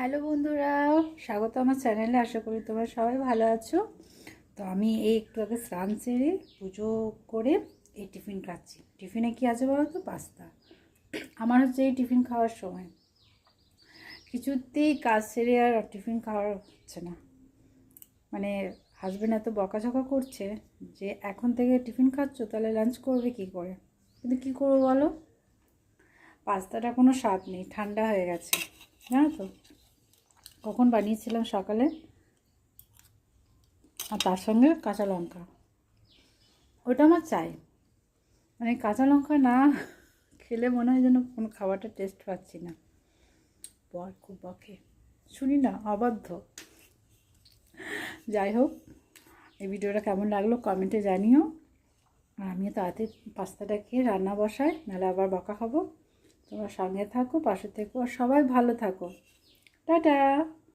Hello বন্ধুরা, স্বাগত আমার চ্যানেলে। আশা করি তোমরা সবাই ভালো আছো। তো আমি এই একটু আগে স্নান সেরে পুজো করে এই টিফিন খাচ্ছি। টিফিনে কি আছে বলো তো? পাস্তা। আমার হচ্ছে এই টিফিন খাওয়ার সময় কিছুতেই কাজ সেরে আর টিফিন খাওয়ার হচ্ছে না। মানে হাজব্যান্ড এত বকাঝকা করছে যে এখন থেকে টিফিন খাচ্ছ, তাহলে লাঞ্চ করবে কি করে? কিন্তু কী করবো বলো, পাস্তাটা কোনো স্বাদ নেই, ঠান্ডা হয়ে গেছে, জানো তো। কখন বানিয়েছিলাম সকালে, আর তার সঙ্গে কাঁচা লঙ্কা, ওটা আমার চাই। মানে কাঁচা লঙ্কা না খেলে মনে হয় যেন কোনো খাবারটা টেস্ট পাচ্ছি না। বর খুব বকে, শুনি না, অবাধ্য। যাই হোক, এই ভিডিওটা কেমন লাগলো কমেন্টে জানিও। আর আমিও তাড়াতাড়ি পাস্তাটা খেয়ে রান্না বসাই, নাহলে আবার বকা খাবো। তোমরা সঙ্গে থাকো, পাশে থেকো, আর সবাই ভালো থাকো। টাটা।